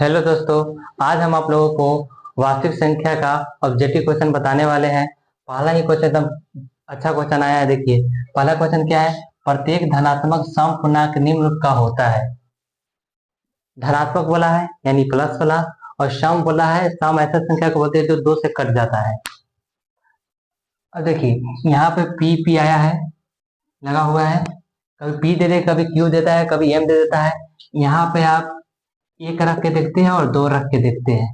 Hello दोस्तों। आज हम आप लोगों को वास्तविक संख्या का ऑब्जेक्टिव क्वेश्चन बताने वाले हैं। पहला ही क्वेश्चन एकदम अच्छा क्वेश्चन आया है। देखिए, पहला क्वेश्चन क्या है। प्रत्येक धनात्मक सम पूर्णांक निम्न रूप का होता है। धनात्मक बोला है यानी प्लस वाला, और सम बोला है, सम ऐसा संख्या को बोलते हैं जो दो से कट जाता है। अब देखिए, यहाँ पे पी पी आया है, लगा हुआ है। कभी पी दे दे, कभी क्यू देता है, कभी एम दे देता है। यहाँ पे आप एक रख के देखते हैं और दो रख के देखते हैं।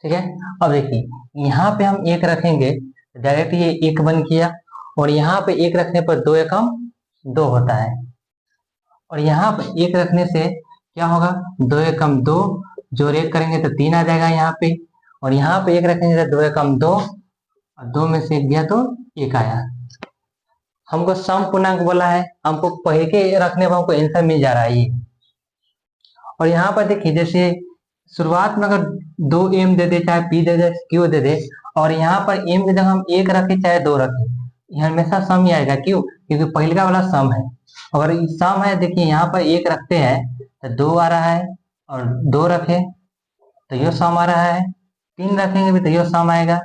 ठीक है। अब देखिए, यहाँ पे हम एक रखेंगे, डायरेक्ट ये एक बन किया, और यहाँ पे एक रखने पर दो एकम दो होता है, और यहाँ पे एक रखने से क्या होगा, दो एकम दो, जोड़ एक करेंगे तो तीन आ जाएगा यहाँ पे, और यहाँ पे एक रखेंगे तो दो एकम दो, और दो में से एक गया तो एक आया। हमको सम पूर्णांक बोला है, हमको पहले के रखने पर हमको आंसर मिल जा रहा है ये। और यहाँ पर देखिए, जैसे शुरुआत में अगर दो एम दे दे, चाहे पी दे दे, क्यू दे दे, और यहाँ पर एम की जगह हम एक रखे चाहे दो रखे, ये हमेशा सम ही आएगा। क्यों? क्योंकि पहले का वाला सम है। अगर सम है, देखिए यहाँ पर एक रखते हैं तो दो आ रहा है, और दो रखे तो यो सम आ रहा है, तीन रखेंगे भी तो यो सम आएगा।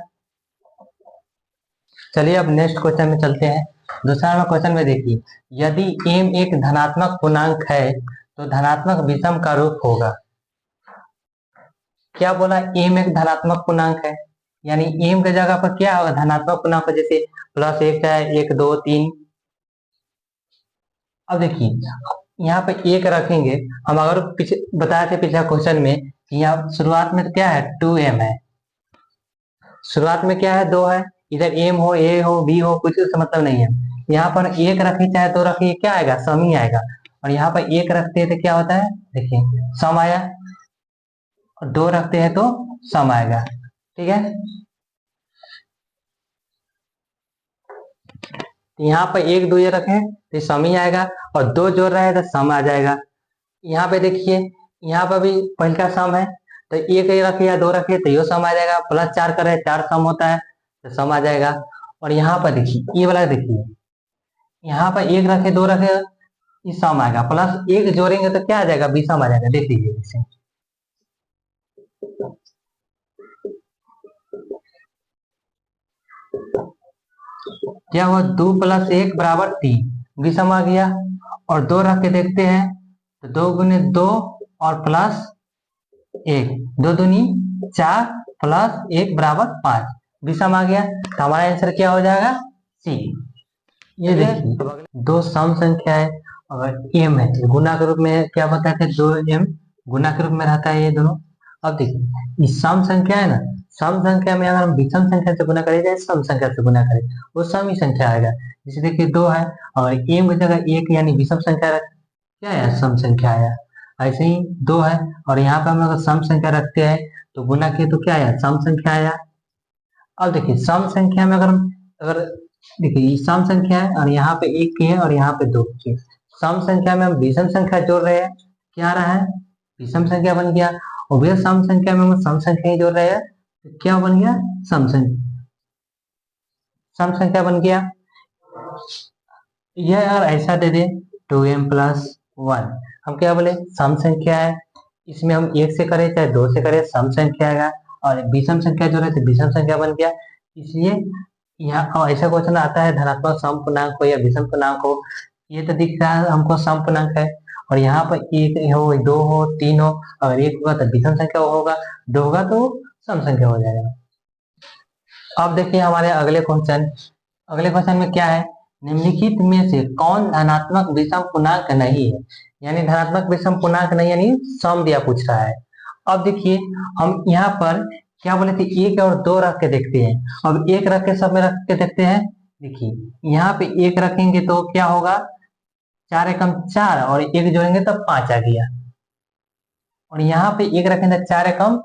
चलिए अब नेक्स्ट क्वेश्चन में चलते हैं। दूसरा नंबर क्वेश्चन में देखिए, यदि एम एक धनात्मक पूर्णांक है तो धनात्मक विषम का रूप होगा। क्या बोला? एम एक धनात्मक पूर्णांक है, यानी एम की जगह पर क्या होगा, धनात्मक पूर्णांक, जैसे प्लस एक है, एक दो तीन। अब देखिए, यहाँ पे एक रखेंगे, हम अगर पीछे बताए थे पिछले क्वेश्चन में कि यहाँ शुरुआत में तो क्या है, टू एम है। शुरुआत में क्या है, दो है। इधर एम हो, ए हो, बी हो, कुछ उससे मतलब नहीं है। यहाँ पर एक रखे चाहे दो रखे, क्या आएगा, सम ही आएगा। और यहाँ पर एक रखते हैं तो क्या होता है, देखिए सम आया, और दो रखते हैं तो सम आएगा। ठीक है। तो यहाँ पर एक दो ये रखे तो सम ही आएगा, और दो जोड़ रहे हैं तो सम आ जाएगा। यहाँ पे देखिए, यहाँ पर भी पहले का सम है, तो एक ही रखे या दो रखे तो ये सम आ जाएगा। प्लस चार करे, चार सम होता है तो सम आ जाएगा। और यहाँ पर देखिए, ये वाला देखिए, यहाँ पर एक रखे दो रखे, ये सम आएगा। प्लस एक जोड़ेंगे तो क्या आ जाएगा, विषम आ जाएगा। देख लीजिए इसे, क्या हुआ, दो प्लस एक बराबर तीन, विषम आ गया। और दो रख के देखते हैं तो दो गुने दो और प्लस एक, दो दूनी चार, प्लस एक बराबर पांच, विषम आ गया। तो हमारा आंसर क्या हो जाएगा, सी। ये देखिए, दो सम संख्या है, अगर एम है, गुना के रूप में क्या बताते हैं, दो एम गुना के रूप में रहता है ये दोनों। अब देखिए, ये सम संख्या है ना, सम संख्या में अगर हम विषम संख्या से गुना करें, चाहे सम संख्या से गुना करें, वो सम ही संख्या आएगा। जैसे देखिए, दो है और एम की जगह एक, यानी विषम संख्या क्या है, सम संख्या आया। ऐसे ही दो है, और यहाँ पे हम अगर सम संख्या रखते हैं तो गुना किए तो क्या आया, सम संख्या आया। अब देखिए, सम संख्या में अगर हम, अगर देखिए ये सम संख्या है, और यहाँ पे एक की है और यहाँ पे दो की है। सम संख्या में हम विषम संख्या जोड़ रहे हैं, क्या आ रहा है, विषम संख्या बन गया। और वह सम संख्या में हम सम संख्या ही जोड़ रहे हैं तो क्या बन गया, सम संख्या, सम संख्या बन गया। यह अगर ऐसा दे दे, टू एम प्लस वन, हम क्या बोले, सम संख्या है। इसमें हम एक से करें चाहे दो से करें, सम संख्या आएगा। और विषम संख्या जो है तो विषम संख्या बन गया। इसलिए यहाँ ऐसा क्वेश्चन आता है, धनात्मक सम पूर्णांक हो या विषम पूर्णांक हो, ये तो दिख रहा है हमको सम पूर्णांक है। और यहाँ पर एक हो, दो हो, तीन हो, अगर एक होगा तो विषम संख्या होगा, दो होगा तो सम संख्या हो जाएगा। अब देखिए हमारे अगले क्वेश्चन में क्या है, निम्नलिखित में से कौन धनात्मक विषम पूर्णांक नहीं है। यानी धनात्मक विषम पूर्णांक नहीं, यानी सम दिया पूछ रहा है। अब देखिए, हम यहाँ पर क्या बोले थे, एक और दो रख के देखते हैं। अब एक रख के सब में रख के देखते हैं। देखिए, यहाँ पे एक रखेंगे तो क्या होगा, चार एकम चार, और एक जोड़ेंगे तो पांच आ गया। और यहाँ पे एक रखेंगे तो चार एकम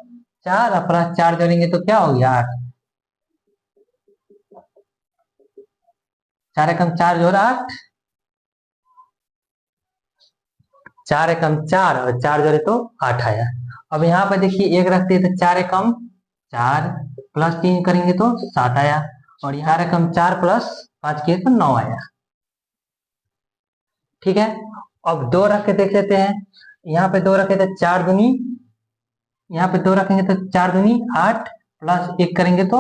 चार, और प्लस चार जोड़ेंगे तो क्या हो गया, आठ। चार एकम चार जोड़ आठ, चार एकम चार और चार जोड़े तो आठ आया। अब यहाँ पर देखिए, एक रखते हैं तो चार एकम चार, प्लस तीन करेंगे तो सात आया। और यहाँ रकम चार प्लस पांच किए तो नौ आया। ठीक है। अब दो रख के देख लेते हैं, यहाँ पे 2 रखे तो 4 दूनी, यहाँ पे 2 रखेंगे तो 4 दूनी 8 प्लस 1 करेंगे तो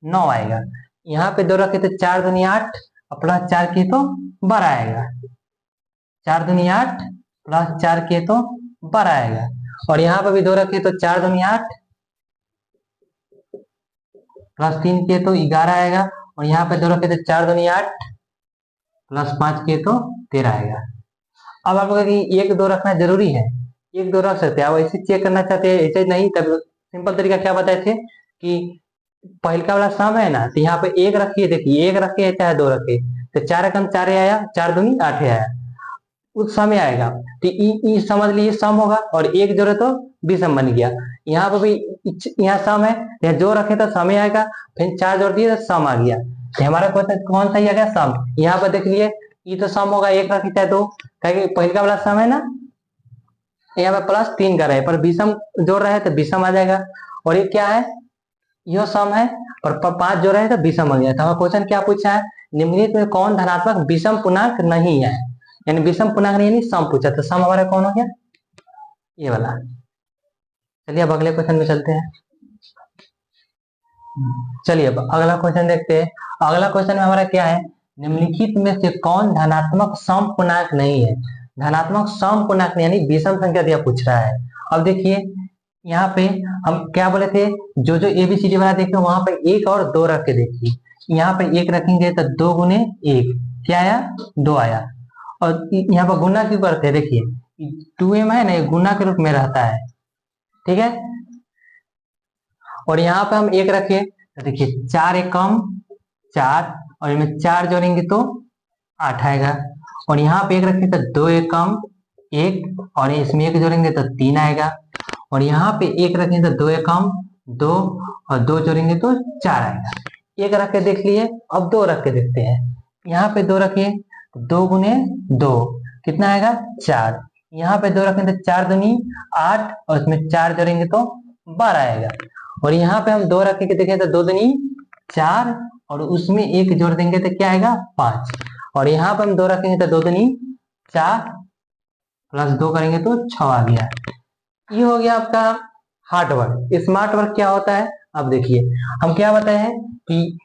9 आएगा। यहाँ पे 2 रखे तो 4 दूनी 8 और प्लस 4 किए तो 12 आएगा। 4 दूनी 8 प्लस 4 किए तो 12 आएगा। और यहाँ पे भी 2 रखे तो 4 दूनी 8 प्लस 3 किए तो 11 आएगा। और यहाँ पे 2 रखे तो 4 दूनी 8 प्लस 5 किए तो 13 आएगा। अब आप लोग एक दो रखना जरूरी है, एक दो रख सकते हैं। आप ऐसे चेक करना चाहते हैं ऐसे नहीं, तब सिंपल तरीका क्या बताए थे कि पहलका वाला सम है ना, तो यहाँ पे एक रखिए, देखिए एक रखे चाहे 2 रखे तो 4 एकम 4 आया, 4 दूनी 8 आया, उस समय आएगा। तो ई समझ लीजिए सम होगा, और एक जोड़े तो विषम बन गया। यहाँ पे भी यहाँ सम है, यहाँ जो रखे तो सम आएगा, फिर 4 जोड़ दिए तो सम आ गया। तो हमारा क्वेश्चन कौन सा ही आ गया? सम। यहाँ पर देख लिए ये तो सम होगा, एक रखे चाहे 2, पहलका वाला सम है ना, यहाँ पे प्लस 3 कर रहे हैं, पर विषम जोड़ रहे हैं तो विषम आ जाएगा। और ये क्या है? यह सम है, और 5 जोड़ रहे हैं तो विषम आ गया। तो हमारा क्वेश्चन क्या पूछा है? निम्नलिखित में कौन धनात्मक विषम पूर्णांक नहीं है? यानी विषम पूर्णांक नहीं, यानी सम पूछा, तो सम हमारा कौन हो गया? ये वाला। चलिए अब अगले क्वेश्चन में चलते हैं। चलिए अब अगला क्वेश्चन देखते हैं। अगला क्वेश्चन में हमारा क्या है? निम्नलिखित में से कौन धनात्मक सम पूर्णांक नहीं है? धनात्मक सम पूर्णांक नहीं, यानी विषम संख्या दिया पूछ रहा है। अब देखिए यहाँ पे हम क्या बोले थे, जो जो एबीसीडी वाला देखे वहां पे 1 और 2 रख के देखिए। यहाँ पे 1 रखेंगे तो 2 गुने 1 क्या आया? 2 आया। और यहाँ पर गुना क्यों करते हैं? देखिए 2m है ना, ये गुना के रूप में रहता है, ठीक है। और यहाँ पे हम 1 रखे तो देखिए 4 एकम 4, और इनमें 4 जोड़ेंगे तो 8 आएगा। और यहाँ पे 1 रखे तो 2 एकम 1, और इसमें 1 जोड़ेंगे तो 3 आएगा। और यहाँ पे 1 रखेंगे तो 2 एकम 2, और 2 जोड़ेंगे तो 4 आएगा। 1 रख के देख लिए, अब 2 रख के देखते हैं। यहाँ पे 2 रखे तो 2 गुने 2 कितना आएगा? 4। यहाँ पे 2 रखेंगे तो 4 दूनी 8, और इसमें 4 जोड़ेंगे तो 12 आएगा। और यहाँ पे हम 2 रख के देखें तो 2 दूनी 4, और उसमें 1 जोड़ देंगे तो क्या आएगा? 5। और यहाँ पे हम 2 रखेंगे तो 2 दूनी 4 प्लस 2 करेंगे तो 6 आ गया। ये हो गया आपका हार्ड वर्क। स्मार्ट वर्क क्या होता है? अब देखिए हम क्या बताए हैं कि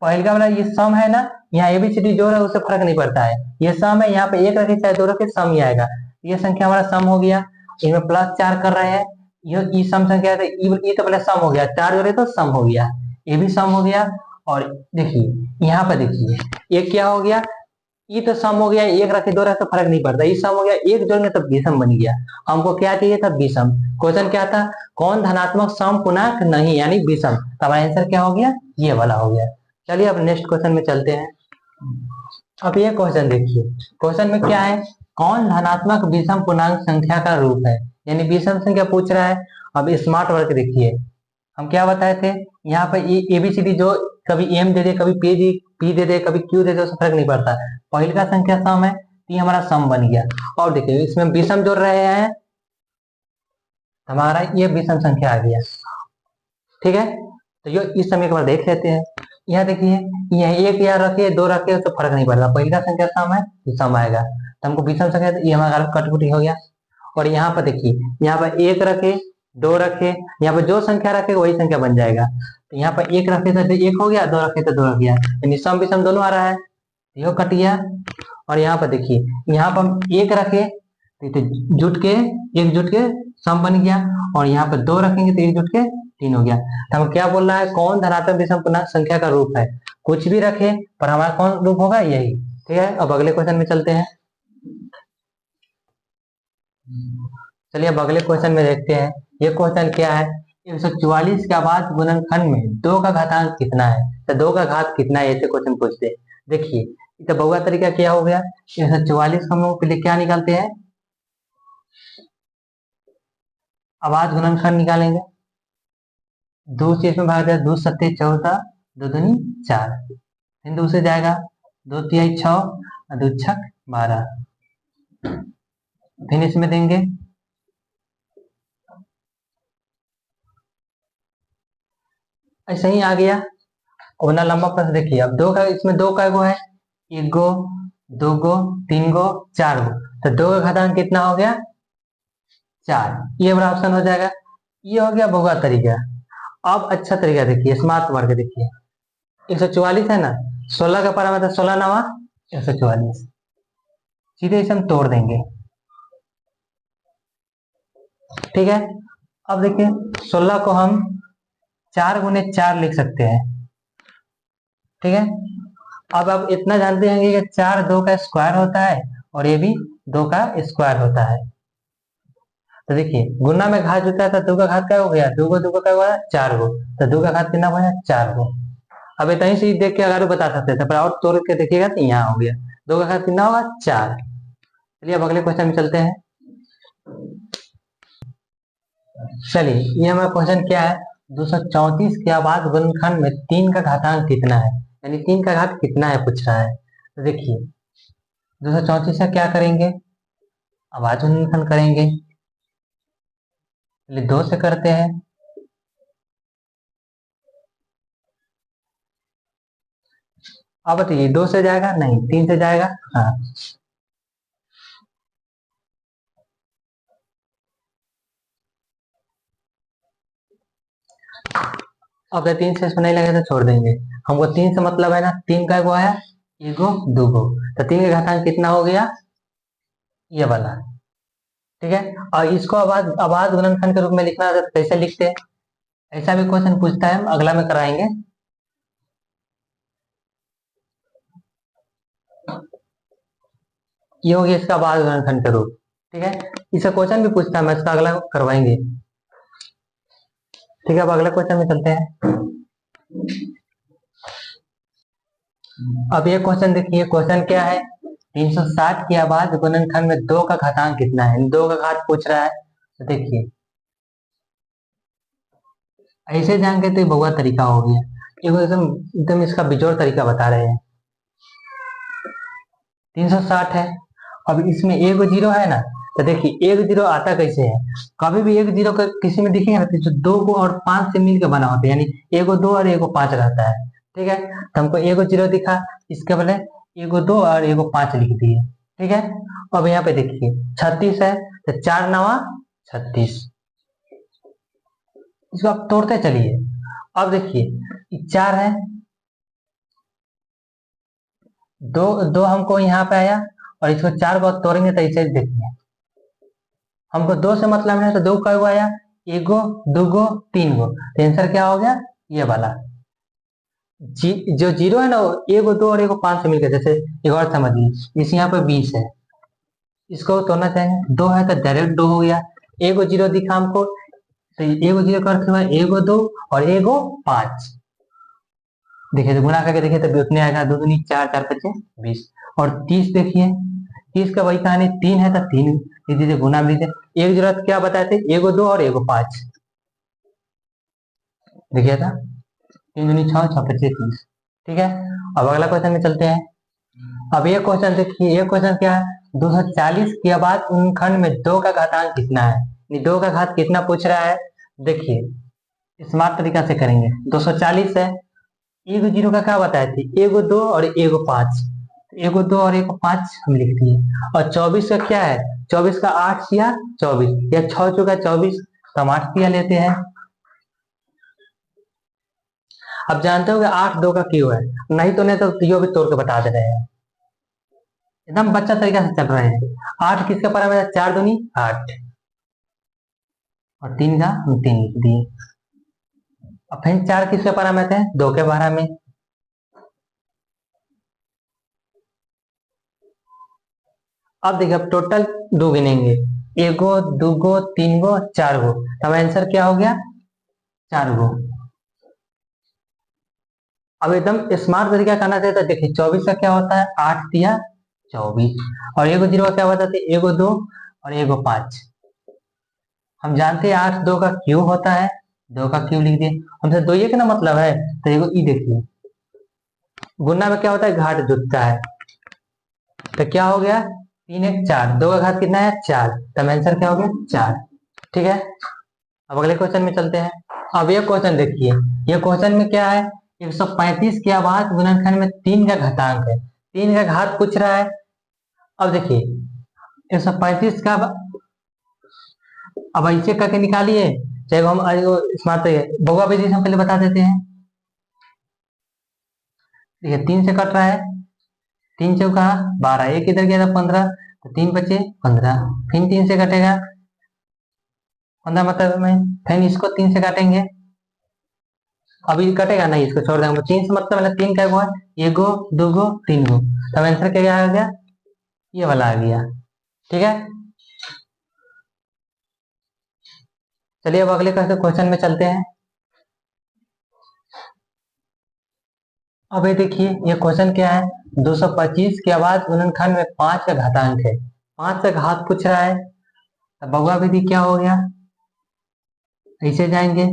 पहलका वाला ये सम है ना, यहाँ एबीसीडी जोड़ है उससे फर्क नहीं पड़ता है, ये सम है, यहाँ पे 1 रखे चाहे 2 रखे सम ही आएगा। ये संख्या हमारा सम हो गया, इनमें प्लस 4 कर रहे हैं, ये सम संख्या है तो ये तो पहले सम हो गया, 4 जोड़े तो सम हो गया, ये भी सम हो गया। और देखिए यहाँ पे देखिए ये क्या हो गया? ये तो सम हो गया, 1 रखे 2 रखे तो फर्क नहीं पड़ता, ये सम हो गया, 1 जोड़ेंगे तो विषम बन गया। हमको क्या चाहिए था? विषम। क्वेश्चन क्या था? कौन धनात्मक सम पूर्णांक नहीं, यानी विषम। तो हमारा आंसर क्या हो गया? ये वाला हो गया। चलिए अब नेक्स्ट क्वेश्चन में चलते हैं। अब ये क्वेश्चन देखिए, क्वेश्चन में क्या है? कौन धनात्मक विषम पूर्णांक संख्या का रूप है, यानी विषम संख्या पूछ रहा है। अब स्मार्ट वर्क देखिए, हम क्या बताए थे, यहाँ पे एबीसीडी जो कभी एम दे दे, कभी पी दे दे, कभी क्यू दे दे, उससे फर्क नहीं पड़ता। पहले का संख्या सम है तो ये हमारा सम बन गया। और देखिए इसमें विषम जोड़ रहे हैं, हमारा ये विषम संख्या आ गया, ठीक है। तो ये इस समय एक बार देख लेते हैं। यहाँ देखिए यहाँ 1 या रखे 2 रखे तो फर्क नहीं पड़ता, पहले का संख्या सम है तो सम आएगा। तो हमको विषम संख्या, ये हमारा कटपुटी हो गया। और यहाँ पर देखिए, यहाँ पर 1 रखे 2 रखे, यहाँ पर जो संख्या रखे वही संख्या बन जाएगा। तो यहाँ पर 1 रखे तो 1 हो गया, 2 रखे तो 2 हो गया, यानी सम विषम दोनों आ रहा है, यो कट गया। और यहाँ पर देखिए, यहाँ पर हम 1 रखे तो जुट के एक जुट के सम बन गया, और यहाँ पर 2 रखेंगे तो 1 जुट के 3 हो गया। तो हम क्या बोल रहा है? कौन धनात्मक विषम पूर्णांक संख्या का रूप है? कुछ भी रखे पर हमारा कौन रूप होगा? यही, ठीक है। अब अगले क्वेश्चन में चलते हैं। चलिए अब अगले क्वेश्चन में देखते हैं। ये क्वेश्चन क्या है? 144 के अभाज्य गुणनखंड में 2 का घातांक कितना है? तो 2 का घात कितना है, ऐसे क्वेश्चन पूछते हैं। देखिए तो बहुआ तरीका क्या हो गया? 144 को हम लोग पहले क्या निकालते हैं? अभाज्य गुणनखंड निकालेंगे, 2 से इसमें भाग दिया, 2 सत्ते 14, 2 दूनी 4, फिर 2 से जाएगा 2 तिहाई 6, और 2 छक 12, फिर इसमें देंगे ऐसे ही आ गया। और ना लंबा प्रश्न देखिए, अब 2 का, इसमें 2 का गो है, 1 गो 2 गो 3 गो 4 गो, तो 2 का घातांक कितना हो गया? 4, ये बड़ा ऑप्शन हो जाएगा। ये हो गया बहुआ तरीका। अब अच्छा तरीका देखिए, स्मार्ट वर्क देखिए, 144 है ना, 16 का पैरामीटर 16 नवा 144, सीधे इसे हम तोड़ देंगे। ठीक है, अब देखिए 16 को हम 4 गुने 4 लिख सकते हैं। ठीक है, अब आप इतना जानते हैं कि 4 2 का स्क्वायर होता है और ये भी 2 का स्क्वायर होता है। तो देखिए गुना में घात होता है तो 2 का घात क्या हो गया, 2 को 2 का क्या हुआ 4 गो, तो 2 का घात कितना हुआ 4 गो। अब इतना ही चीज देख के अगर बता सकते थे, पर और तोड़ के देखिएगा तो यहाँ हो गया 2 का घात कितना होगा 4। चलिए अब अगले क्वेश्चन में चलते हैं। चलिए ये हमारा क्वेश्चन क्या है, 234 के आबाद गुणनखंड में 3 का घातांक कितना है, यानी 3 का घात कितना है पूछ रहा है। तो देखिए 234 से क्या करेंगे, आबाद गुणनखंड करेंगे, चलिए 2 से करते हैं। अब बताइए 2 से जाएगा नहीं, 3 से जाएगा, हाँ अगर 3 से इसमें नहीं लगे तो छोड़ देंगे। हमको 3 से मतलब है ना, 3 का हुआ है एगो दूगो, तो 3 का घातांक कितना हो गया ये वाला। ठीक है, और इसको आबाद आबाद गुणनखंड के रूप में लिखना है तो कैसे लिखते हैं, ऐसा भी क्वेश्चन पूछता है, हम अगला में कराएंगे। ये हो गया इसका आबाद गुणनखंड का रूप। ठीक है, इसका क्वेश्चन भी पूछता है, मैं इसका अगला करवाएंगे। ठीक है, अब अगले क्वेश्चन में चलते हैं। अब ये क्वेश्चन देखिए, क्वेश्चन क्या है, 360 की आबाद गुणनखंड में 2 का घातांक कितना है, 2 का घात पूछ रहा है। तो देखिए ऐसे जान के तो ये बहुआ तरीका हो गया, ये एकदम एकदम इसका बिजोड़ तरीका बता रहे हैं। 360 है, अब इसमें एक जीरो है ना, तो देखिए एक जीरो आता कैसे है, कभी भी एक जीरो का किसी में दिखेगा ना, तो जो 2 को और 5 से मिलकर बना होता है, यानी एगो 2 और एगो 5 रहता है। ठीक है, तो हमको एगो जीरो दिखा, इसके बदले एगो 2 और एगो 5 लिख दिए। ठीक है, अब यहाँ पे देखिए 36 है, तो 4 नवा 36, इसको आप तोड़ते चलिए। अब देखिए 4 है, दो दो हमको यहाँ पे आया, और इसको 4 को तोड़ेंगे तो इसे देखिए, हमको 2 से मतलब है तो 2 का आया, एगो दूगो 3 गो, तो आंसर क्या हो गया ये वाला। जो जीरो है ना वो एगो 2 और एगो 5 से मिलकर, जैसे एक और समझिए इस यहाँ पे 20 है, इसको तोड़ना चाहेंगे, 2 है तो डायरेक्ट 2 हो गया, एगो जीरो दिखा हमको, तो एगो जीरो का अर्थ हुआ एगो 2 और एगो 5। देखिए तो गुना करके देखिए तो उतने आएगा, 2 दूनी 4, 4 पचे 20। और 30 देखिए, 30 का वही कहानी, 3 है तो 3 लिख दीजिए, गुना में लीजिए। एक जरूरत क्या बताए थे, एगो 2 और एगो 5, देखिए था 3 दूनी 6, 6 पचे 30। ठीक है, अब अगला क्वेश्चन में चलते हैं। अब ये क्वेश्चन देखिए, ये क्वेश्चन क्या है, 240 के बाद खंड में 2 का घातांक कितना है, 2 का घात कितना पूछ रहा है। देखिए स्मार्ट तरीका से करेंगे, 240 है, एगो जीरो का क्या बताए थे, एगो 2 और एगो 5, एगो 2 और एगो 5 हम लिख दिए। और 24 का क्या है, 24 का 8 या 24 या 6 चौका 24, तो हम 8 किया लेते हैं। अब जानते हो कि 8 2 का क्यों है, नहीं तो नहीं तो यो भी तोड़ के बता दे रहे हैं, एकदम बच्चा तरीका से चल रहे हैं। 8 किसके पैरामीटर, 4 दूनी 8, और 3 का हम 3 लिख दिए। अब फिर 4 किसके पैरामीटर है, 2 के बारे में। अब देखिए अब टोटल 2 गिनेंगे, एगो दूगो 3 गो 4 गो, तब आंसर क्या हो गया 4 गो। अब एकदम स्मार्ट तरीका करना चाहिए, तो देखिए 24 का क्या होता है, 8 दिया 24, और एगो जीरो का क्या होता है, एगो 2 और एगो 5। हम जानते हैं 8 2 का क्यूब होता है, 2 का क्यूब लिख दिए, हमसे दो ये का ना मतलब है, तो एगो ई देखिए, गुना में क्या होता है घाट जुटता है, तो क्या हो गया 3 1 4, 2 का घात कितना है 4, तब आंसर क्या हो गया 4। ठीक है, अब अगले क्वेश्चन में चलते हैं। अब ये क्वेश्चन देखिए, ये क्वेश्चन में क्या है, 135 के आबाद गुणनखंड में 3 का घातांक है, 3 का घात पूछ रहा है। अब देखिए 135 का अब ऐसे करके निकालिए, चाहे हम स्मार्ट बउआ विधि से हम पहले बता देते हैं। देखिए 3 से कट रहा है, 3 चौका 12, एक इधर गया था 15, तो 3 बचे 15, फिर 3 से कटेगा 15, मतलब में फिर इसको 3 से काटेंगे, अभी कटेगा नहीं, इसको छोड़ देंगे। 3 से मतलब 3 का है, एगो दूगो तीन गो, तब आंसर क्या आ गया, ये वाला आ गया। ठीक है, चलिए अब अगले क्वेश्चन में चलते हैं। अब ये देखिए ये क्वेश्चन क्या है, 225 के बाद गुणनखंड में 5 का घातांक है, 5 का घात पूछ रहा है, तब बउआ विधि क्या हो गया, ऐसे जाएंगे,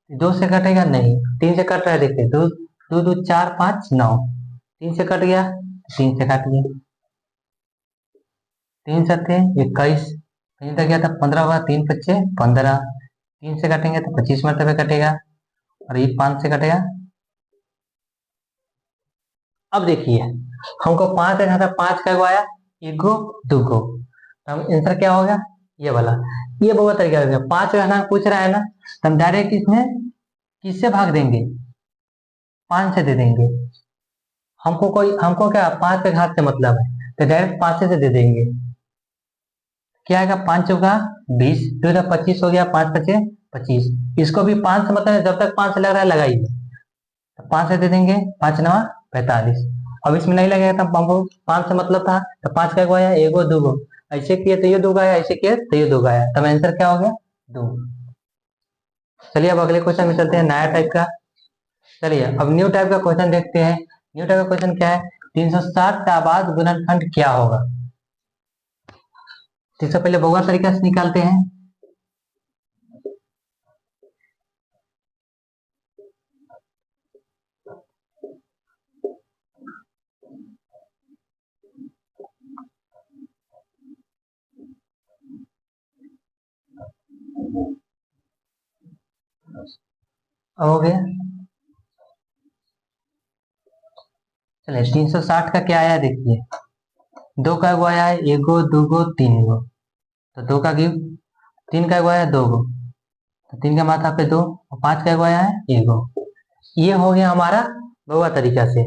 2 से कटेगा नहीं, 3 से कट रहा है, देखिए 2 2 2 4 5 9, 3 से कट गया, 3 से काट गया, 3 से थे 21, कहीं तक गया था 15 हुआ, 3 बच्चे 15, 3 से कटेंगे तो 25 मरतबे कटेगा, और ये 5 से कटेगा। अब देखिए हमको 5 का था, 5 का आया, एगो दूगो, तो हम आंसर क्या होगा, ये वाला। ये बहुत तरीका हो गया, 5 का घातांक पूछ रहा है ना, तो हम डायरेक्ट इसमें किससे भाग देंगे, 5 से दे देंगे। हमको क्या 5 के घात से मतलब है, तो डायरेक्ट 5 से दे देंगे। क्या आएगा, 5 चौका 20, 25 हो गया, 5 पचे 25, इसको भी 5 से मतलब है, जब तक 5 से लग रहा है लगाइए, तो 5 से दे देंगे, 5 9 45। अब इसमें नहीं लगेगा तब हमको 5 से मतलब था, तो 5 का आया एगो दूगो, ऐसे किए तो ये दूगो आया, ऐसे किए तो ये दूगो आया, तब आंसर क्या हो गया, 2। चलिए अब अगले क्वेश्चन में चलते हैं, नया टाइप का। चलिए अब न्यू टाइप का क्वेश्चन देखते हैं। न्यू टाइप का क्वेश्चन क्या है, 360 का बाद गुणनखंड क्या होगा। इससे पहले बहुआ तरीका से निकालते हैं। हो गया, चलिए 360 का क्या आया, देखिए 2 का वो आया है, एगो दूगो तीन गो, तो 2 का क्यूब, 3 का वो आया 2 गो, तो 3 का माथा पे 2, और 5 का वो आया है एगो। ये हो गया हमारा बहुआ तरीका से,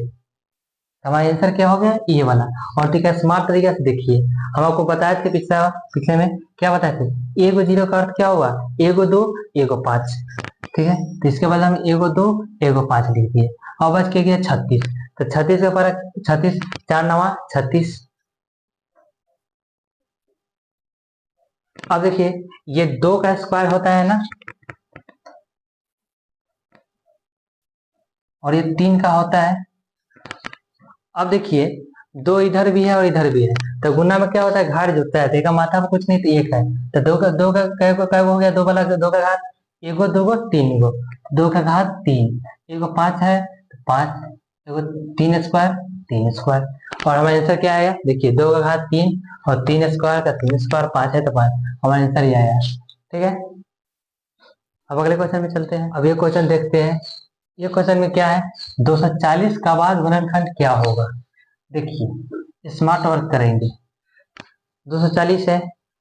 हमारा आंसर क्या हो गया, ये वाला। और ठीक है, स्मार्ट तरीका से देखिए, हम आपको बताए थे पिछले में क्या बताए थे, एगो जीरो का अर्थ क्या हुआ, एगो दो एगो 5। ठीक है, तो इसके बाद हम एगो 2 एगो 5 लिख दिए, और बच के गया 36, तो 36 का फर्क 36, 4 9 36। अब देखिए ये 2 का स्क्वायर होता है ना, और ये 3 का होता है। अब देखिए 2 इधर भी है और इधर भी है, तो गुना में क्या होता है, घाट जुटता है, तो एक का माथा में कुछ नहीं, तो एक है, तो 2 का कै हो गया, 2 वाला 2 का घात, एगो दूगो तीन गो, 2 का घात 3, एगो 5 है तो 5, एगो 3 स्क्वायर 3 स्क्वायर, और हमारा आंसर क्या आएगा, देखिए 2 का घात 3 और 3 स्क्वायर का 3 स्क्वायर, 5 है तो 5, हमारा आंसर ये आया। ठीक है, अब अगले क्वेश्चन में चलते हैं। अब ये क्वेश्चन देखते हैं, ये क्वेश्चन में क्या है, 240 का बाद गुणनखंड क्या होगा। देखिए स्मार्ट वर्क करेंगे, 240 है,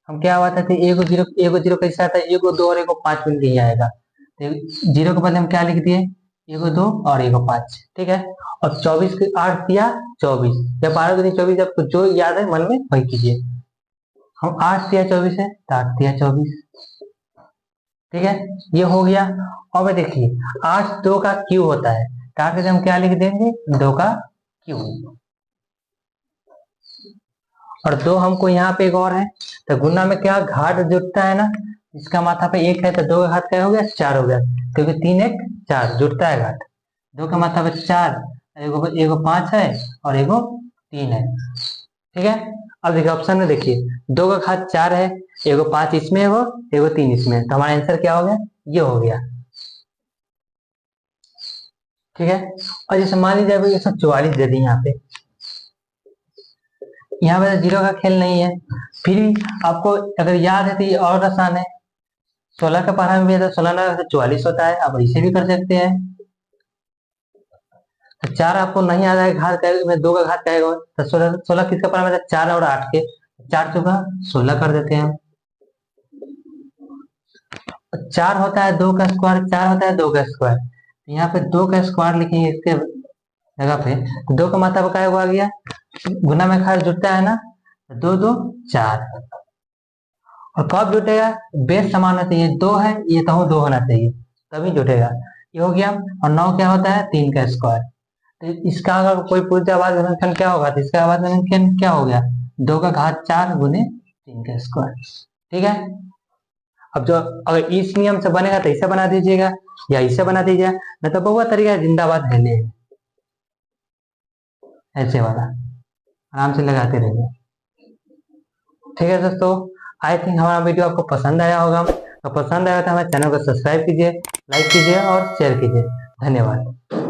हम क्या हुआ था, एगो जीरो कैसे आता है, एगो 2 और एगो 5 मिल के ही आएगा, तो जीरो के बदले हम क्या लिख दिए, एगो 2 और एगो 5। ठीक है, और 24 के 8 दिया 24, या 12 दूनी 24, आपको जो याद है मन में वही कीजिए। हम 8 दिया 24 है, तो 8 दिया 24। ठीक है, ये हो गया। अब देखिए 8 2 का क्यू होता है, ताकि हम क्या लिख देंगे, 2 का क्यू, और 2 हमको यहाँ पे एक और है, तो गुना में क्या घाट जुटता है ना, इसका माथा पे 1 है, तो 2 का घात क्या हो गया, 4 हो गया, क्योंकि 3 1 4 जुटता है घाट, 2 का माथा पे 4, एगो 5 है और एगो 3 है। ठीक है, अब देखिए ऑप्शन में देखिए 2 का घात 4 है, एगो 5 इसमें, एगो 3 इसमें, तो हमारा आंसर क्या हो गया, ये हो गया। ठीक है, और जैसे मान लीजिए 144 दे दी यहाँ पे, यहाँ पे जीरो का खेल नहीं है, फिर भी आपको अगर याद है तो ये और आसान है, 16 का पढ़ा में भी है, 16 ना 44 होता है, आप इसे भी कर सकते हैं। तो 4 आपको नहीं आ रहा है, घात में 2 का घात क्या है, तो 16 किसका पढ़ा में 4 और 8 के, 4 चौका 16 कर देते हैं हम। 4 होता है 2 का स्क्वायर, 4 होता है 2 का स्क्वायर, तो यहाँ पे 2 का स्क्वायर लिखेंगे इसके जगह पे, तो 2 का मतलब क्या हुआ गया, गुना में खास जुटता है ना, 2 2 4। और कब जुटेगा, बेस समान होना चाहिए, 2 है ये तो 2 होना चाहिए तभी जुटेगा, ये हो गया। और 9 क्या होता है 3 का स्क्वायर, तो इसका अगर कोई पूछे आवाज गुणनखंड क्या होगा, तो इसका आवाज गुणनखंड क्या हो गया, 2 का घात 4 गुने 3 का स्क्वायर। ठीक है, अब जो अगर इस नियम से बनेगा तो इसे बना दीजिएगा या इसे बना दीजिएगा, नहीं तो बहुत तरीका है, जिंदाबाद है ले ऐसे वाला, आराम से लगाते रहिए। ठीक है दोस्तों, आई थिंक हमारा वीडियो आपको पसंद आया होगा, तो पसंद आया तो हमारे चैनल को सब्सक्राइब कीजिए, लाइक कीजिए और शेयर कीजिए। धन्यवाद।